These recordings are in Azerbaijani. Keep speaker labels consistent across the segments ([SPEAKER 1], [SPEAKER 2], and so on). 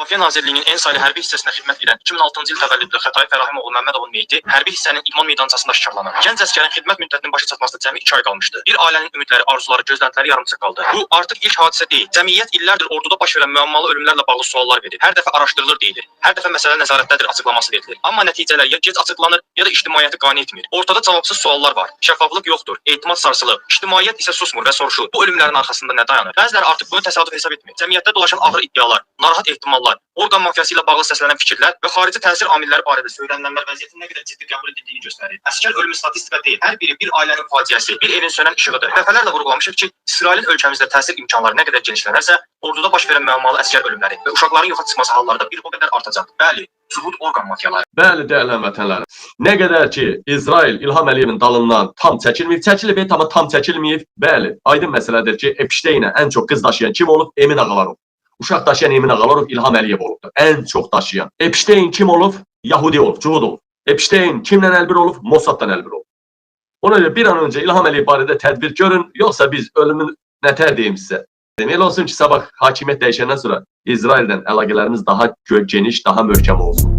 [SPEAKER 1] Müdafiə Nazirliyinin en saylı hərbi hissəsinə xidmət edən 2006-cı il təvəllüdlü Xətai Fərahimoğlu Məmmədovun meyiti hərbi hissənin idman meydançasında şikarlanır. Gənc əsgərin xidmət müddətinin başa çatmasına cəmi 2 ay qalmışdı. Bir ailənin ümidləri, arzuları, gözləntiləri yarımçıq qaldı. Bu artıq ilk hadisə deyil. Cəmiyyət illərdir orduda baş verən müəmmalı ölümlərlə bağlı suallar verir. Hər dəfə araşdırılır deyilir. Hər dəfə məsələ nəzarətdədir açıqlaması verilir. Amma nəticələr ya gec açıqlanır, ya da ictimaiyyəti qane etmir. Ortada cavabsız suallar var. Şəffaflıq yoxdur. Etimad sarsılıb. İctimaiyyət isə susmur və soruşur. Bu ölümlərin arxasında nə dayanır? Bəziləri artıq bunu təsadüf hesab etmir. Cəmiyyətdə dolaşan ağır iddialar, narahat ehtimallar, orqan mafiyası ilə bağlı səslənən fikirlər və xarici təsir amilləri barədə söylənilənlər vəziyyətin nə qədər ciddi qəbul edildiyini göstərir. Əsgər ölümü statistika deyil, hər biri bir ailənin faciəsi, bir evin sönən işığıdır. Dəfələrlə vurğulamışıq ki, İsrailin ölkəmizdə təsir imkanları nə qədər genişlənərsə, orduda baş verən müəmmalı əsgər ölümləri və uşaqların yoxa çıxması halları da bir o qədər artacaq. Bəli, sübut orqan mafiyaları.
[SPEAKER 2] Bəli, dəyərli həmvətənlərim. Nə qədər ki, İsrail İlham Əliyevin dalından tam çəkilməyib, amma tam çəkilməyib. Bəli, aydın məsələdir ki, Epşteynə ən çox qız daşıyan kim olub? Emin Ağalarov. Uşaq daşıyan Emin Ağalarov İlham Əliyev olubdur. Ən çox daşıyan. Epşteyn kim olub? Yahudi olub, Cuhud olub. Epşteyn kimlə əlbir olub? Mossaddan əlbir olub. Ona görə bir an öncə İlham Əliyev barədə tədbir görün, yoxsa biz ölümün nətər deyim sizə. Demək olsun ki, sabah hakimiyyət dəyişəndən sonra İsraildən əlaqələrimiz daha geniş, daha möhkəm olsun.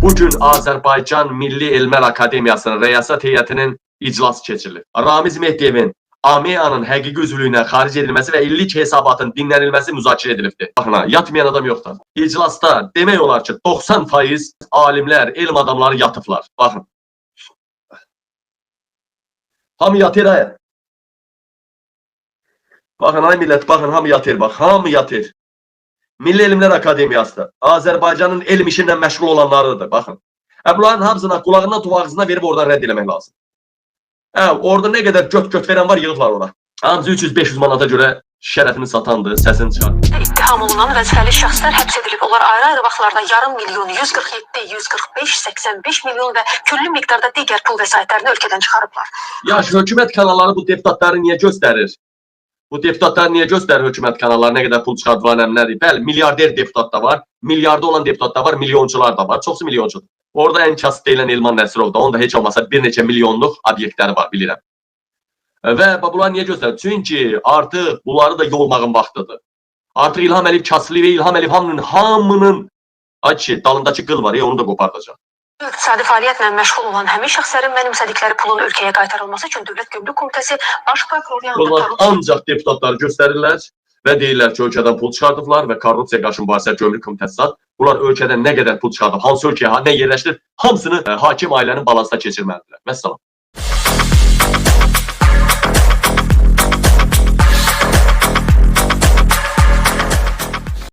[SPEAKER 2] Bugün Azərbaycan Milli Elmlər Akademiyasının rəyasət heyətinin iclası keçirilir. Ramiz Mehdiyevin AMEA-nın həqiqi üzvlüyünə xaric edilməsi və illik hesabatın dinlənilməsi müzakirə edilibdir. Baxın ha, yatmayan adam yoxdur. İclasda demək olar ki, 90% alimlər, elm adamları yatıblar. Baxın. Hamı yatır ha. Baxın ay millət, baxın hamı yatır, bax, hamı yatır. Milli Elmlər Akademiyasıdır. Azərbaycanın elm işinlə məşğul olanlarıdır, baxın. Bunların hamısına qulağından tuvağızına verib oradan rədd eləmək lazım. Orada nə qədər göt verən var, yığıblar ona. Hamısı 300-500 manata görə şərəfini satandır, səsini çıxarır.
[SPEAKER 3] İttiham olunan vəzifəli şəxslər həbs edilib. Onlar ayrı-ayrı vaxtlarda yarım milyon, 147, 145, 85 milyon və küllü miqdarda digər pul vəsaitlərini ölkədən çıxarıblar.
[SPEAKER 2] Yaxşı, hökumət kanalları bu deputatları niyə göstərir? Bu deputatlar niyə göstərir hökumət kanalları, nə qədər pul çıxardılar, nədir? Bəli, milyarder deputat da var, milyarda olan deputat da var, milyonçular da var, çoxsu milyonçudur. Orada ən kasıb deyilən Elman Nəsirov da, onun da heç olmasa bir neçə milyonluq obyektləri var, bilirəm. Və bunlar niyə göstərir? Çünki artıq bunları da yolmağın vaxtıdır. Artıq İlham Əliyev kasılı və İlham Əliyev hamının dalındakı qıl var, onu da qopardacaq.
[SPEAKER 3] İqtisadi fəaliyyətlə məşğul olan həmin şəxslərin mənimsədikləri pulun ölkəyə qaytarılması üçün Dövlət Gömrük Komitəsi Baş Prokuror yanında
[SPEAKER 2] ancaq deputatları göstərirlər və deyirlər ki, ölkədən pul çıxardıblar və korrupsiya qarşı mübarizə Gömrük Komitəsi bunlar ölkədən nə qədər pul çıxardıb, hansı ölkəyə nə yerləşdirir, hamısını hakim ailənin balansına keçirməlidirlər. Vəssalam.